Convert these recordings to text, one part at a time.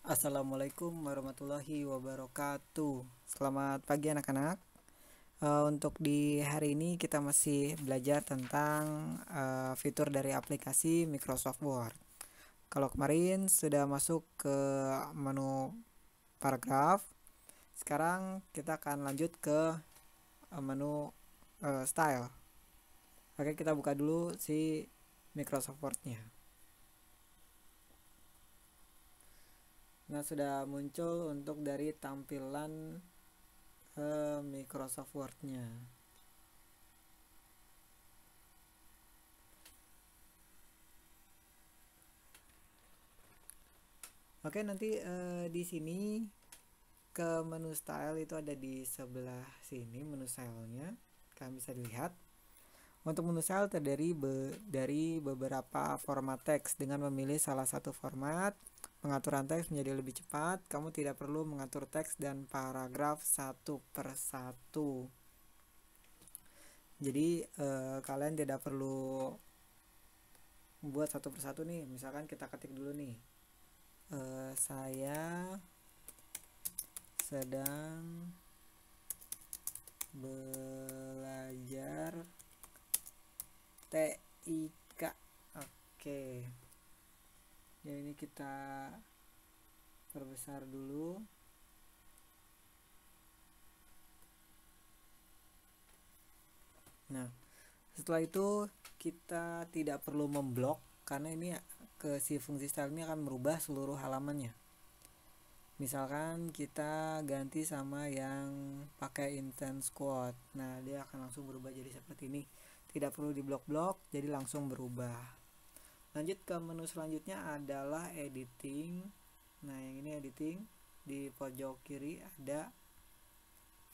Assalamualaikum warahmatullahi wabarakatuh. Selamat pagi anak-anak. Untuk di hari ini kita masih belajar tentang fitur dari aplikasi Microsoft Word. Kalau kemarin sudah masuk ke menu paragraf, sekarang kita akan lanjut ke menu style. Oke, kita buka dulu si Microsoft Word-nya. Nah, sudah muncul untuk dari tampilan Microsoft Word-nya. Oke, nanti di sini ke menu style itu ada di sebelah sini menu stylenya. Kalian bisa dilihat. Untuk menu style terdiri dari beberapa format teks. Dengan memilih salah satu format, pengaturan teks menjadi lebih cepat. Kamu tidak perlu mengatur teks dan paragraf satu per satu. Jadi kalian tidak perlu buat satu persatu nih. Misalkan kita ketik dulu nih, saya sedang belajar TIK. Oke, jadi ini kita perbesar dulu. Nah, setelah itu kita tidak perlu memblok karena ini ke si fungsi style ini akan merubah seluruh halamannya. Misalkan kita ganti sama yang pakai intense quote. Nah, dia akan langsung berubah jadi seperti ini. Tidak perlu diblok-blok, jadi langsung berubah. Lanjut ke menu selanjutnya adalah editing. Nah, yang ini editing. Di pojok kiri ada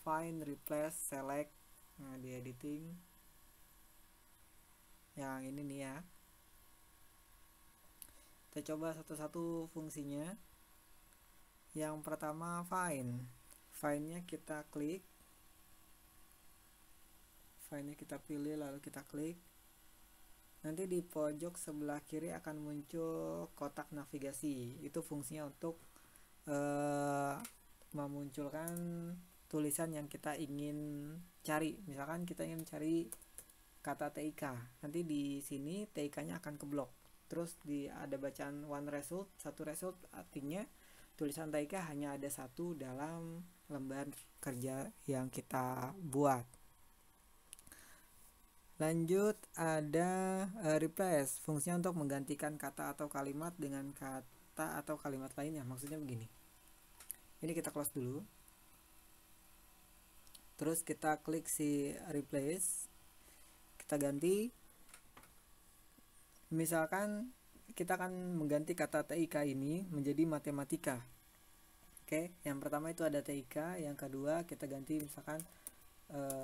find, replace, select. Nah, di editing yang ini nih ya. Kita coba satu-satu fungsinya. Yang pertama find. Find-nya kita klik. Find-nya kita pilih lalu kita klik. Nanti di pojok sebelah kiri akan muncul kotak navigasi. Itu fungsinya untuk memunculkan tulisan yang kita ingin cari. Misalkan kita ingin cari kata TIK. Nanti di sini TIK-nya akan keblok. Terus ada bacaan one result, satu result artinya tulisan TIK hanya ada satu dalam lembar kerja yang kita buat. Lanjut ada replace, fungsinya untuk menggantikan kata atau kalimat dengan kata atau kalimat lainnya. Maksudnya begini. Ini kita close dulu. Terus kita klik si replace. Kita ganti. Misalkan kita akan mengganti kata TIK ini menjadi matematika. Oke, yang pertama itu ada TIK, yang kedua kita ganti misalkan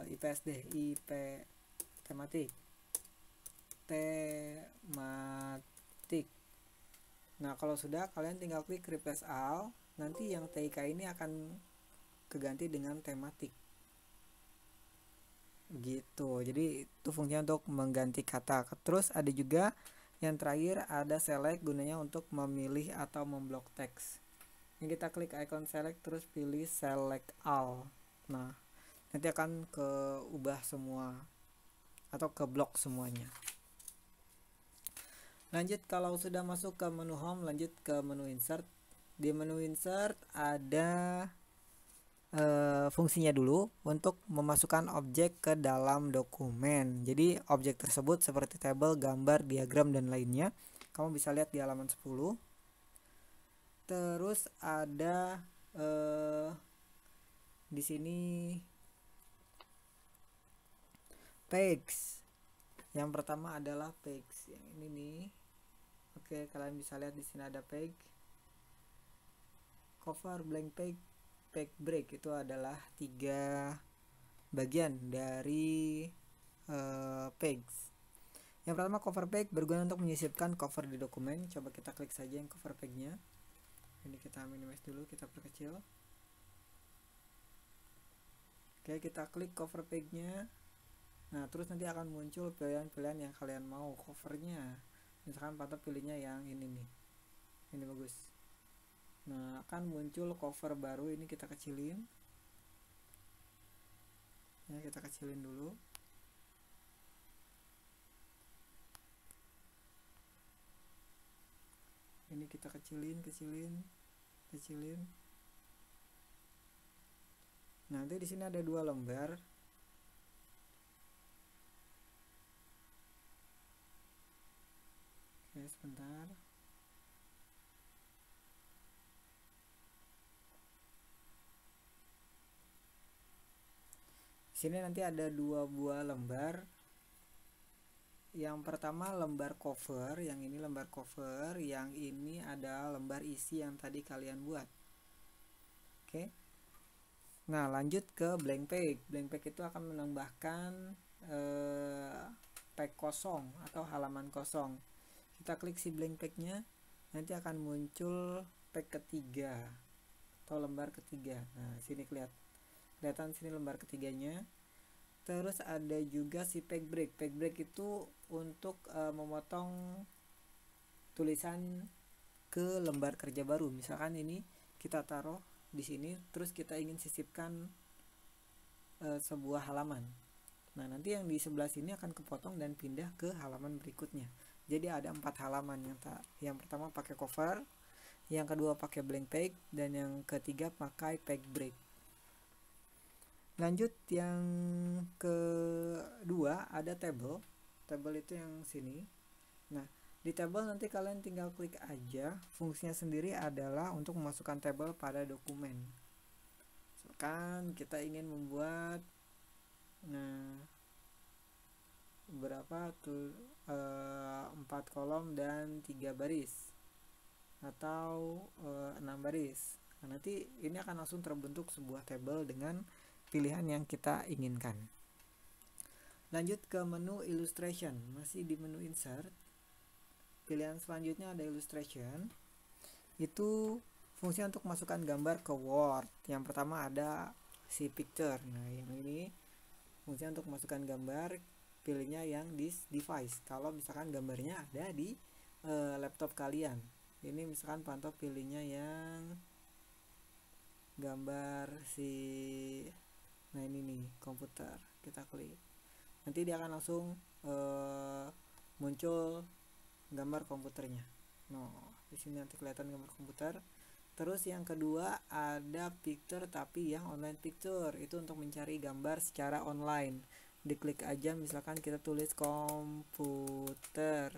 IPS deh, IP tematik. Nah, kalau sudah kalian tinggal klik replace all, nanti yang TIK ini akan keganti dengan tematik. Gitu. Jadi itu fungsinya untuk mengganti kata. Terus ada juga yang terakhir ada select, gunanya untuk memilih atau memblok teks. Ini kita klik icon select terus pilih select all. Nah, nanti akan keubah semua atau keblok semuanya. Lanjut, kalau sudah masuk ke menu home, lanjut ke menu insert. Di menu insert ada fungsinya dulu untuk memasukkan objek ke dalam dokumen. Jadi objek tersebut seperti tabel, gambar, diagram dan lainnya. Kamu bisa lihat di halaman 10. Terus ada di sini page. Yang pertama adalah page. Yang ini nih. Oke, kalian bisa lihat di sini ada page. Cover, blank page, page break. Itu adalah 3 bagian dari page. Yang pertama cover page berguna untuk menyisipkan cover di dokumen. Coba kita klik saja yang cover page-nya. Ini kita minimize dulu, kita perkecil. Oke, kita klik cover page-nya. Nah, terus nanti akan muncul pilihan-pilihan yang kalian mau covernya. Misalkan Pata pilihnya yang ini nih. Ini bagus. Nah, akan muncul cover baru. Ini kita kecilin ya, kita kecilin dulu. Ini kita kecilin. Nanti di sini ada 2 lembar. Oke, sebentar. Di sini nanti ada 2 buah lembar. Yang pertama lembar cover, yang ini lembar cover, yang ini ada lembar isi yang tadi kalian buat. Oke. Nah, lanjut ke blank page. Blank page itu akan menambahkan page kosong atau halaman kosong. Kita klik si blank page-nya, nanti akan muncul page ketiga atau lembar ketiga. Nah, sini kelihatan sini lembar ketiganya. Terus ada juga si page break. Page break itu untuk memotong tulisan ke lembar kerja baru. Misalkan ini kita taruh di sini, terus kita ingin sisipkan sebuah halaman. Nah, nanti yang di sebelah sini akan kepotong dan pindah ke halaman berikutnya. Jadi ada 4 halaman. Yang pertama pakai cover, yang kedua pakai blank page, dan yang ketiga pakai page break. Lanjut yang kedua ada table. Table itu yang sini. Nah, di table nanti kalian tinggal klik aja. Fungsinya sendiri adalah untuk memasukkan table pada dokumen. Misalkan kita ingin membuat berapa tuh 4 kolom dan 3 baris atau 6 baris. Nah, nanti ini akan langsung terbentuk sebuah table dengan pilihan yang kita inginkan. Lanjut ke menu illustration. Masih di menu insert. Pilihan selanjutnya ada illustration. Itu fungsi untuk masukkan gambar ke Word. Yang pertama ada si picture. Nah, yang ini fungsi untuk masukkan gambar, pilihnya yang di device. Kalau misalkan gambarnya ada di laptop kalian. Ini misalkan pantau pilihnya yang gambar si, nah ini nih komputer, kita klik, nanti dia akan langsung muncul gambar komputernya. Nah, di sini nanti kelihatan gambar komputer. Terus yang kedua ada picture, tapi yang online picture itu untuk mencari gambar secara online. Diklik aja, misalkan kita tulis komputer,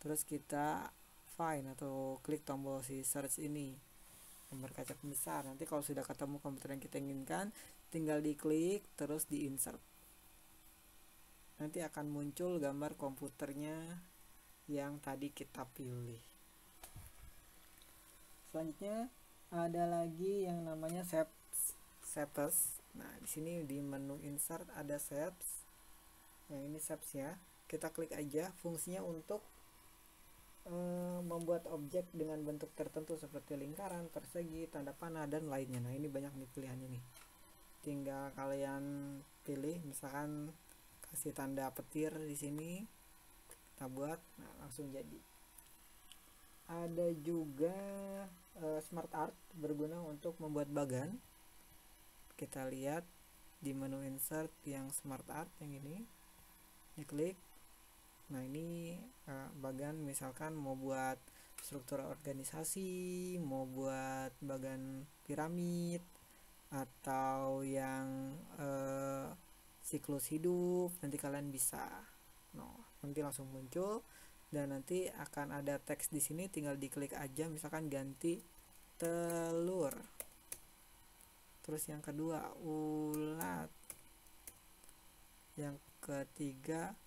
terus kita find atau klik tombol si search ini, gambar kaca pembesar. Nanti kalau sudah ketemu komputer yang kita inginkan, tinggal diklik terus di insert. Nanti akan muncul gambar komputernya yang tadi kita pilih. Selanjutnya ada lagi yang namanya shapes. Nah, di sini di menu insert ada shapes. Yang ini shapes ya. Kita klik aja, fungsinya untuk membuat objek dengan bentuk tertentu seperti lingkaran, persegi, tanda panah, dan lainnya. Nah, ini banyak nih pilihannya nih. Tinggal kalian pilih, misalkan kasih tanda petir di sini, kita buat, nah langsung jadi. Ada juga smart art, berguna untuk membuat bagan. Kita lihat di menu insert yang smart art yang ini, diklik. Nah, ini bagan, misalkan mau buat struktur organisasi, mau buat bagan piramid, atau yang siklus hidup, nanti kalian bisa. Nah, nanti langsung muncul dan nanti akan ada teks di sini, tinggal diklik aja, misalkan ganti telur. Terus yang kedua ulat. Yang ketiga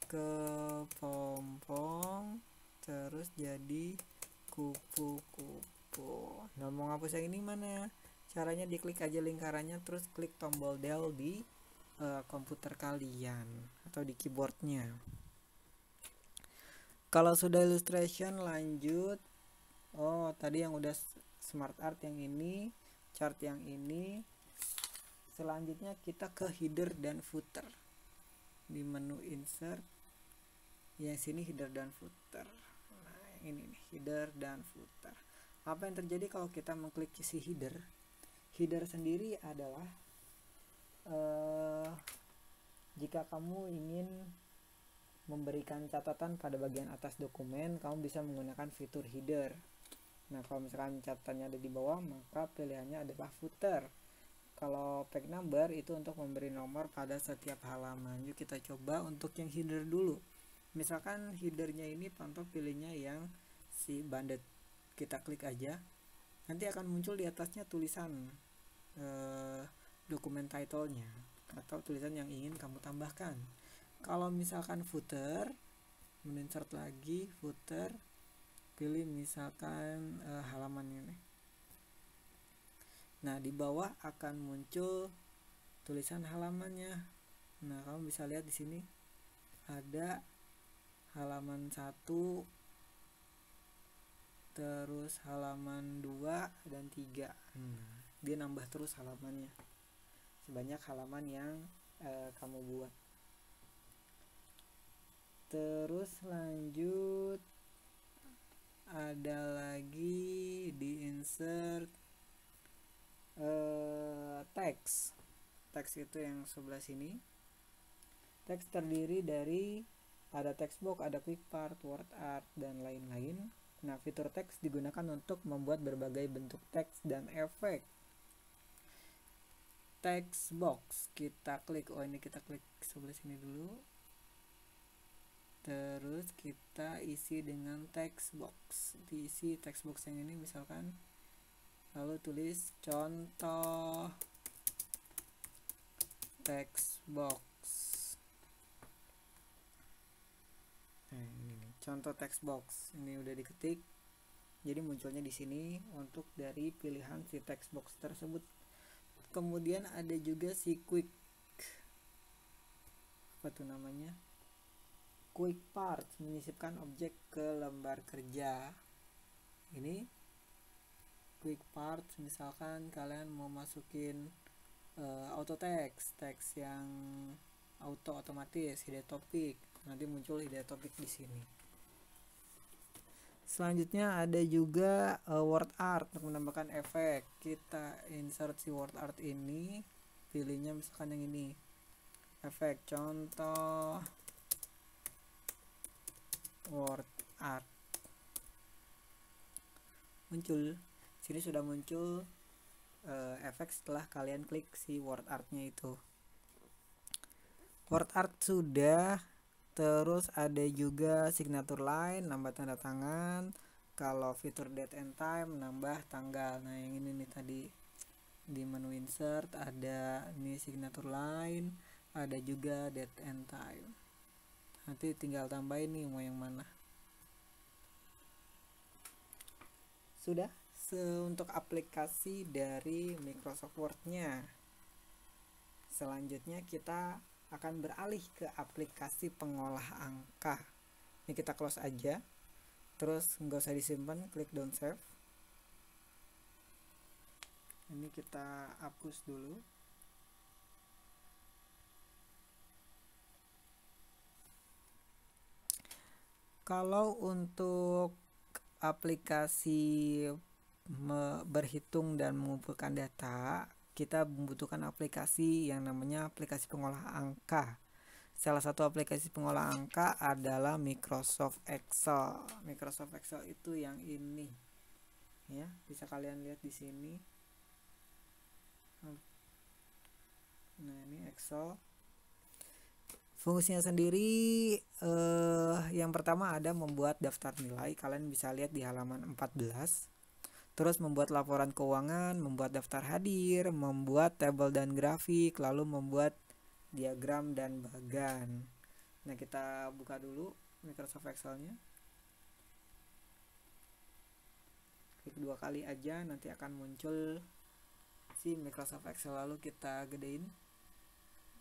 kepompong, terus jadi kupu-kupu. Nah, mau ngapus yang ini mana? Caranya diklik aja lingkarannya, terus klik tombol del di komputer kalian atau di keyboardnya. Kalau sudah illustration, lanjut. Oh, tadi yang udah smart art yang ini, chart yang ini. Selanjutnya kita ke header dan footer. Di menu insert, yang sini header dan footer. Nah, ini nih, header dan footer. Apa yang terjadi kalau kita mengklik si header? Header sendiri adalah jika kamu ingin memberikan catatan pada bagian atas dokumen, kamu bisa menggunakan fitur header. Nah, kalau misalkan catatannya ada di bawah, maka pilihannya adalah footer. Kalau page number itu untuk memberi nomor pada setiap halaman. Yuk kita coba untuk yang header dulu. Misalkan headernya ini Panto pilihnya yang si banded. Kita klik aja. Nanti akan muncul di atasnya tulisan dokumen title-nya atau tulisan yang ingin kamu tambahkan. Kalau misalkan footer, insert lagi footer, pilih misalkan halaman ini. Nah, di bawah akan muncul tulisan halamannya. Nah, kamu bisa lihat di sini ada halaman 1, terus halaman 2 dan 3. Dia nambah terus halamannya sebanyak halaman yang kamu buat. Terus lanjut, ada lagi di insert teks. Teks itu yang sebelah sini. Teks terdiri dari ada text box, ada quick part, word art, dan lain-lain. Nah, fitur teks digunakan untuk membuat berbagai bentuk teks dan efek. Text box kita klik, ini kita klik sebelah sini dulu. Terus kita isi dengan text box. Diisi text box yang ini misalkan, lalu tulis contoh text box. Nah, ini contoh text box. Ini udah diketik. Jadi munculnya di sini untuk dari pilihan si text box tersebut. Kemudian ada juga si quick, apa tuh namanya? Quick part, menyisipkan objek ke lembar kerja. Ini quick part, misalkan kalian mau masukin auto text yang otomatis, hide topic, nanti muncul hide topic di sini. Selanjutnya ada juga word art untuk menambahkan efek. Kita insert si word art ini, pilihnya misalkan yang ini, efek contoh word art. Muncul sini, sudah muncul efek setelah kalian klik si word artnya itu. Word art sudah. Terus ada juga signature line, nambah tanda tangan. Kalau fitur date and time, nambah tanggal. Nah, yang ini nih tadi di menu insert ada ini signature line, ada juga date and time. Nanti tinggal tambahin nih mau yang mana. Sudah untuk aplikasi dari Microsoft Word-nya. Selanjutnya kita akan beralih ke aplikasi pengolah angka. Ini kita close aja, terus nggak usah disimpan, klik don't save. Ini kita hapus dulu. Kalau untuk aplikasi berhitung dan mengumpulkan data, kita membutuhkan aplikasi yang namanya aplikasi pengolah angka. Salah satu aplikasi pengolah angka adalah Microsoft Excel. Microsoft Excel itu yang ini, ya, bisa kalian lihat di sini. Nah, ini Excel. Fungsinya sendiri yang pertama ada membuat daftar nilai. Kalian bisa lihat di halaman 14. Terus membuat laporan keuangan, membuat daftar hadir, membuat tabel dan grafik, lalu membuat diagram dan bagan. Nah, kita buka dulu Microsoft Excel-nya. Klik 2 kali aja, nanti akan muncul si Microsoft Excel. Lalu kita gedein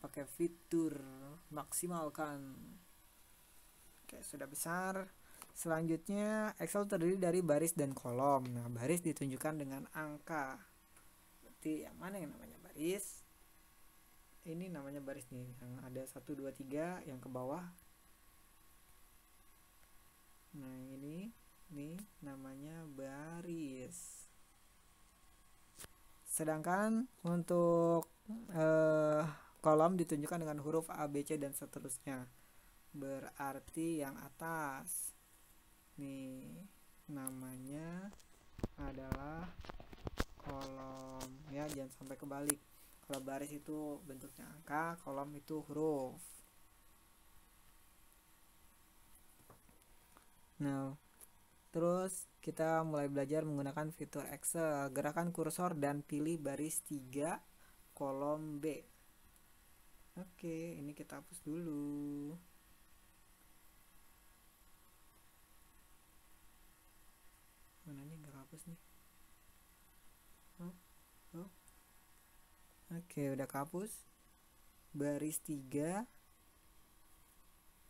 pakai fitur maksimalkan. Oke, sudah besar. Selanjutnya, Excel terdiri dari baris dan kolom. Nah, baris ditunjukkan dengan angka. Berarti yang mana yang namanya baris? Ini namanya baris nih, yang ada 1, 2, 3 yang ke bawah. Nah, ini Ini namanya baris. Sedangkan untuk kolom ditunjukkan dengan huruf A, B, C dan seterusnya. Berarti yang atas nih namanya adalah kolom, ya jangan sampai kebalik. Kalau baris itu bentuknya angka, kolom itu huruf. Nah, terus kita mulai belajar menggunakan fitur Excel. Gerakan kursor dan pilih baris 3 kolom B. Oke, ini kita hapus dulu. Mana nih, nggak hapus nih. Oke, udah kehapus. Baris 3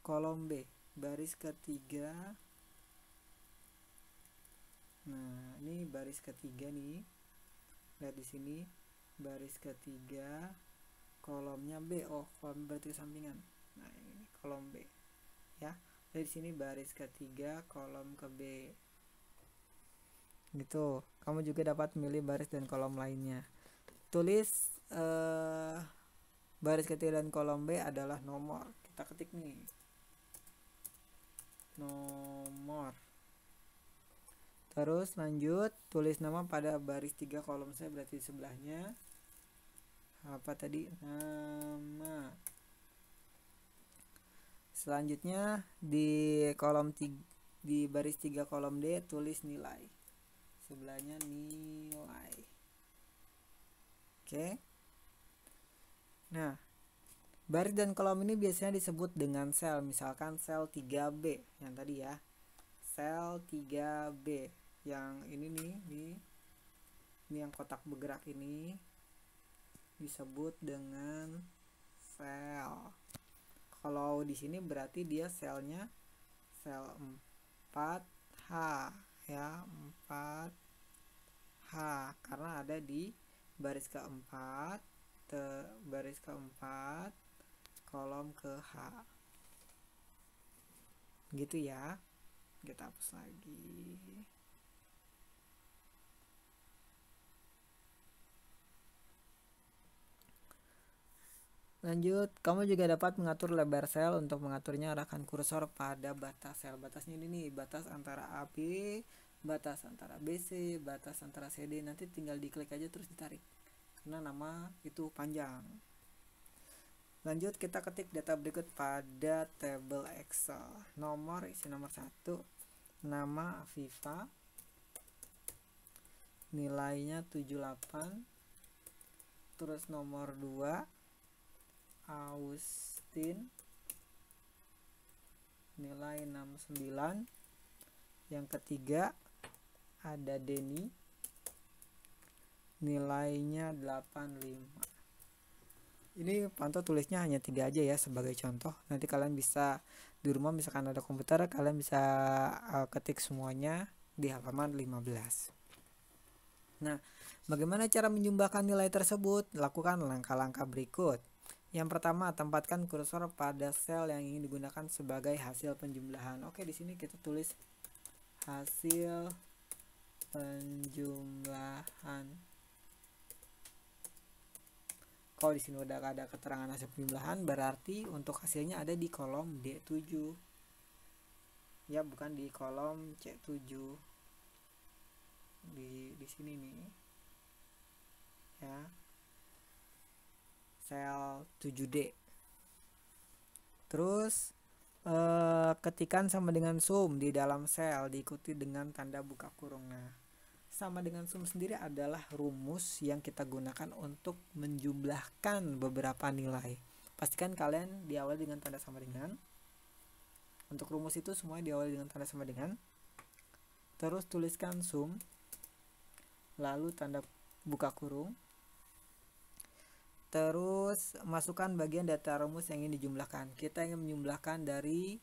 kolom B. Baris ketiga. Nah, ini baris ketiga nih. Lihat di sini, baris ketiga kolomnya B. Oh, kolom berarti kesampingan. Nah, ini kolom B. Ya. Dari sini baris ketiga kolom ke B. Gitu. Kamu juga dapat memilih baris dan kolom lainnya. Tulis baris ketiga dan kolom B adalah nomor. Kita ketik nih. Nomor. Terus lanjut tulis nama pada baris 3 kolom C, berarti sebelahnya apa tadi? Nama. Selanjutnya di kolom 3, di baris 3 kolom D tulis nilai. Sebelahnya nilai. Oke. Nah, baris dan kolom ini biasanya disebut dengan sel. Misalkan sel 3B yang tadi ya. Sel 3B. Yang ini nih, ini yang kotak bergerak ini disebut dengan sel. Kalau di sini berarti dia selnya sel 4H ya, 4H karena ada di baris keempat, baris keempat kolom ke H. Gitu ya. Kita hapus lagi. Lanjut, kamu juga dapat mengatur lebar sel. Untuk mengaturnya arahkan kursor pada batas sel. Batasnya ini nih, batas antara AB, batas antara BC, batas antara CD. Nanti tinggal diklik aja terus ditarik. Karena nama itu panjang. Lanjut, kita ketik data berikut pada tabel Excel. Nomor, isi nomor 1. Nama Afifa. Nilainya 78. Terus nomor 2. Austin, nilai 69. Yang ketiga ada Denny, nilainya 85. Ini pantau tulisnya hanya 3 aja ya sebagai contoh. Nanti kalian bisa di rumah, misalkan ada komputer, kalian bisa ketik semuanya di halaman 15. Nah, bagaimana cara menjumlahkan nilai tersebut? Lakukan langkah-langkah berikut. Yang pertama, tempatkan kursor pada sel yang ingin digunakan sebagai hasil penjumlahan. Oke, di sini kita tulis hasil penjumlahan. Kalau di sini udah ada keterangan hasil penjumlahan, berarti untuk hasilnya ada di kolom D7. Ya, bukan di kolom C7. Di sini nih. Ya. Sel 7D. Terus ketikan sama dengan sum di dalam sel diikuti dengan tanda buka kurung. Nah, sama dengan sum sendiri adalah rumus yang kita gunakan untuk menjumlahkan beberapa nilai. Pastikan kalian diawali dengan tanda sama dengan. Untuk rumus itu semuanya diawali dengan tanda sama dengan. Terus tuliskan sum, lalu tanda buka kurung. Terus masukkan bagian data rumus yang ingin dijumlahkan. Kita ingin menjumlahkan dari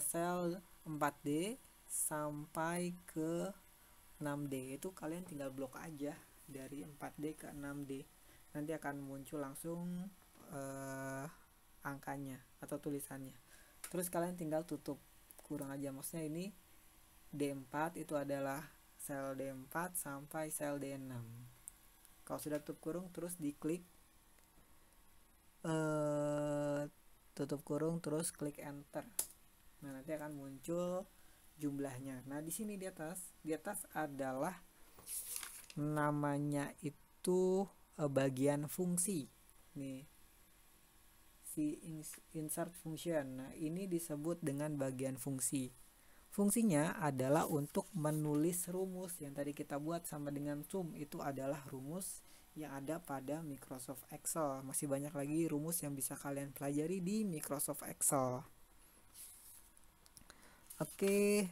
sel 4D sampai ke 6D. Itu kalian tinggal blok aja dari 4D ke 6D. Nanti akan muncul langsung angkanya atau tulisannya. Terus kalian tinggal tutup kurung aja. Maksudnya ini D4 itu adalah sel D4 sampai sel D6. Kalau sudah tutup kurung, terus diklik tutup kurung, terus klik enter. Nah, nanti akan muncul jumlahnya. Nah, di sini di atas adalah namanya itu bagian fungsi. Nih, si insert function. Nah, ini disebut dengan bagian fungsi. Fungsinya adalah untuk menulis rumus yang tadi kita buat sama dengan sum. Itu adalah rumus yang ada pada Microsoft Excel. Masih banyak lagi rumus yang bisa kalian pelajari di Microsoft Excel. Oke,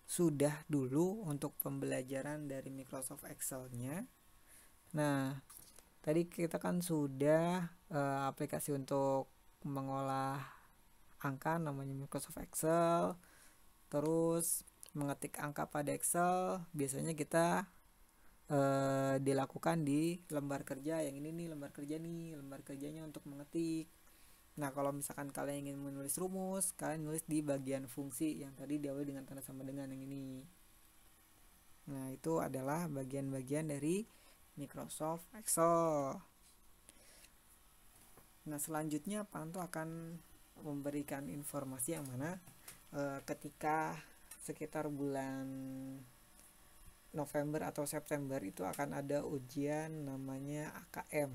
sudah dulu untuk pembelajaran dari Microsoft Excel-nya. Nah, tadi kita kan sudah aplikasi untuk mengolah angka namanya Microsoft Excel. Terus mengetik angka pada Excel biasanya kita dilakukan di lembar kerja. Yang ini nih lembar kerja nih, lembar kerjanya untuk mengetik. Nah, kalau misalkan kalian ingin menulis rumus, kalian nulis di bagian fungsi yang tadi diawali dengan tanda sama dengan yang ini. Nah, itu adalah bagian-bagian dari Microsoft Excel. Nah, selanjutnya Panto akan memberikan informasi yang mana ketika sekitar bulan November atau September itu akan ada ujian namanya AKM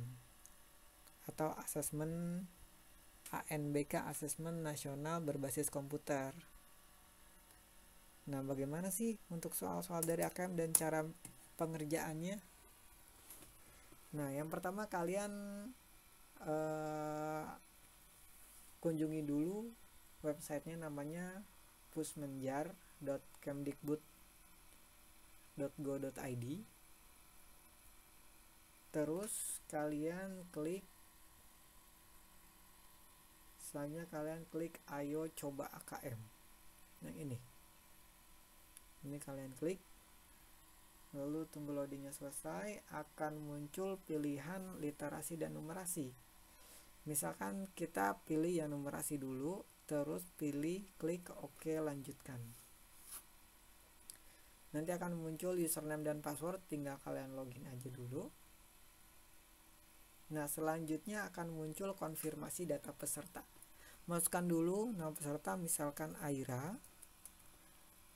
atau Assessment ANBK, Asesmen Nasional Berbasis Komputer. Nah, bagaimana sih untuk soal-soal dari AKM dan cara pengerjaannya? Nah, yang pertama kalian kunjungi dulu websitenya namanya pusmenjar.kemdikbud.go.id. Terus kalian klik selanjutnya kalian klik ayo coba AKM. Yang ini kalian klik, lalu tunggu loadingnya selesai, akan muncul pilihan literasi dan numerasi. Misalkan kita pilih yang numerasi dulu, terus pilih klik OK lanjutkan. Nanti akan muncul username dan password, tinggal kalian login aja dulu. Nah, selanjutnya akan muncul konfirmasi data peserta. Masukkan dulu nama peserta, misalkan Aira.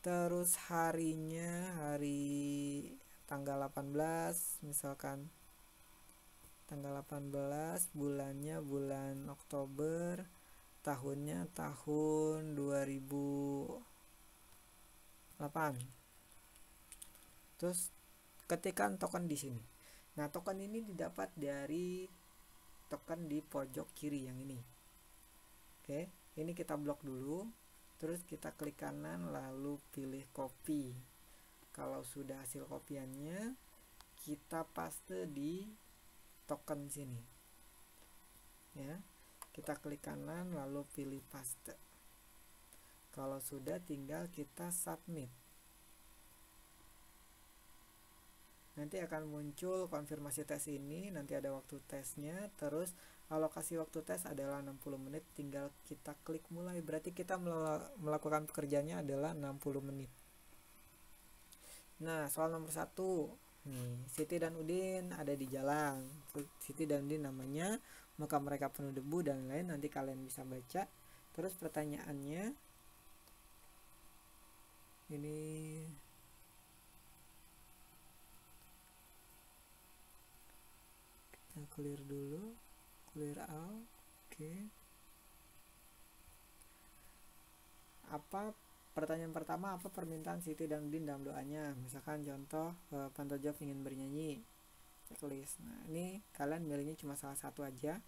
Terus harinya hari tanggal 18, misalkan tanggal 18, bulannya bulan Oktober, tahunnya tahun 2008. Terus ketikkan token di sini. Nah, token ini didapat dari token di pojok kiri yang ini. Oke, ini kita blok dulu, terus kita klik kanan lalu pilih copy. Kalau sudah hasil kopiannya, kita paste di token sini. Ya, kita klik kanan lalu pilih paste. Kalau sudah, tinggal kita submit. Nanti akan muncul konfirmasi tes ini, nanti ada waktu tesnya, terus alokasi waktu tes adalah 60 menit, tinggal kita klik mulai, berarti kita melakukan pekerjaannya adalah 60 menit. Nah, soal nomor 1 nih, Siti dan Udin ada di jalan. Siti dan Udin namanya, muka mereka penuh debu dan lain, nanti kalian bisa baca. Terus pertanyaannya ini clear dulu, clear all. Oke. Apa pertanyaan pertama, apa permintaan Siti dan Udin dalam doanya? Misalkan contoh Panto jawab ingin bernyanyi. Checklist. Nah, ini kalian milihnya cuma salah satu aja.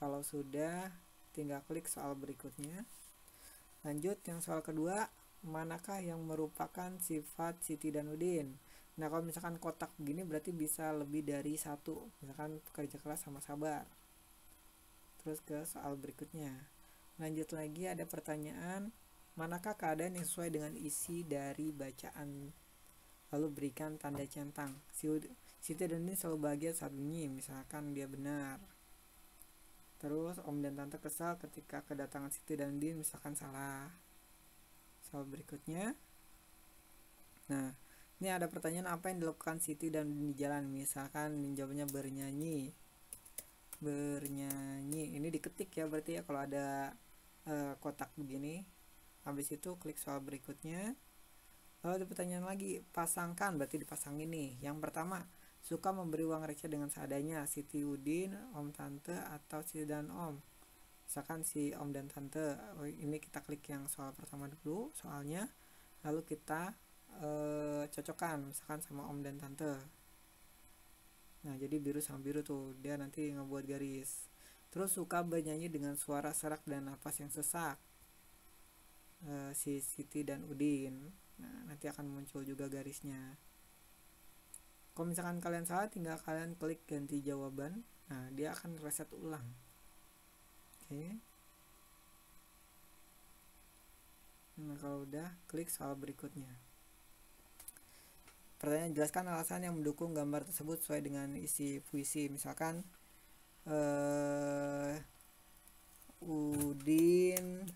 Kalau sudah, tinggal klik soal berikutnya. Lanjut yang soal kedua, manakah yang merupakan sifat Siti dan Udin? Nah, kalau misalkan kotak begini berarti bisa lebih dari satu. Misalkan pekerja keras sama sabar. Terus ke soal berikutnya. Lanjut lagi ada pertanyaan, manakah keadaan yang sesuai dengan isi dari bacaan? Lalu berikan tanda centang. Siti dan Udin selalu bahagia saat bunyi, misalkan dia benar. Terus Om dan Tante kesal ketika kedatangan Siti dan Udin, misalkan salah. soal berikutnya. Nah, ini ada pertanyaan, apa yang dilakukan Siti dan Udin di jalan? Misalkan jawabannya bernyanyi. Ini diketik ya, berarti ya kalau ada kotak begini. Habis itu klik soal berikutnya. Lalu ada pertanyaan lagi, pasangkan, berarti dipasangin nih. Yang pertama, suka memberi uang receh dengan seadanya, Siti Udin, om tante, atau si dan om. Misalkan si om dan tante. Ini kita klik yang soal pertama dulu soalnya, lalu kita cocokkan misalkan sama om dan tante. Nah, jadi biru sama biru tuh, dia nanti ngebuat garis. Terus suka bernyanyi dengan suara serak dan napas yang sesak, si Siti dan Udin. Nah, nanti akan muncul juga garisnya. Kalau misalkan kalian salah, tinggal kalian klik ganti jawaban. Nah, dia akan reset ulang. Oke. Nah, kalau udah, klik soal berikutnya. Pertanyaan, jelaskan alasan yang mendukung gambar tersebut sesuai dengan isi puisi. Misalkan Udin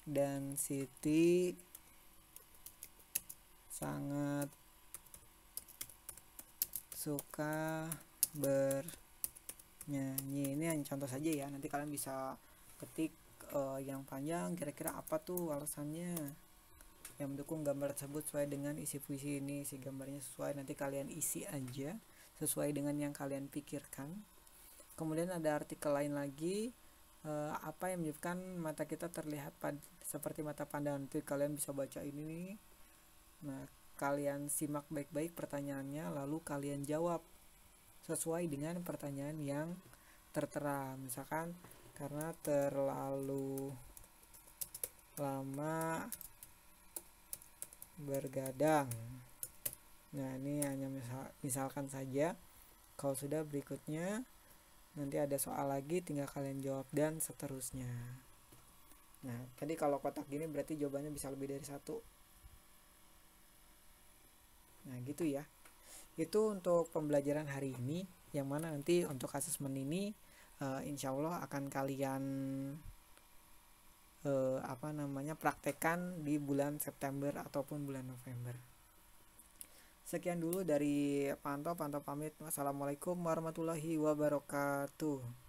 dan Siti sangat suka bernyanyi. Ini hanya contoh saja ya, nanti kalian bisa ketik yang panjang, kira-kira apa tuh alasannya yang mendukung gambar tersebut sesuai dengan isi puisi ini. Isi gambarnya sesuai, nanti kalian isi aja sesuai dengan yang kalian pikirkan. Kemudian ada artikel lain lagi, apa yang menyebabkan mata kita terlihat seperti mata pandangan. Nanti kalian bisa baca ini nih. Nah, kalian simak baik-baik pertanyaannya, lalu kalian jawab sesuai dengan pertanyaan yang tertera. Misalkan karena terlalu lama bergadang. Nah, ini hanya misalkan saja. Kalau sudah, berikutnya nanti ada soal lagi, tinggal kalian jawab dan seterusnya. Nah, tadi kalau kotak gini berarti jawabannya bisa lebih dari satu. Nah, gitu ya. Itu untuk pembelajaran hari ini, yang mana nanti untuk asesmen ini insya Allah akan kalian praktekkan di bulan September ataupun bulan November. Sekian dulu dari Pantau pamit. Wassalamualaikum warahmatullahi wabarakatuh.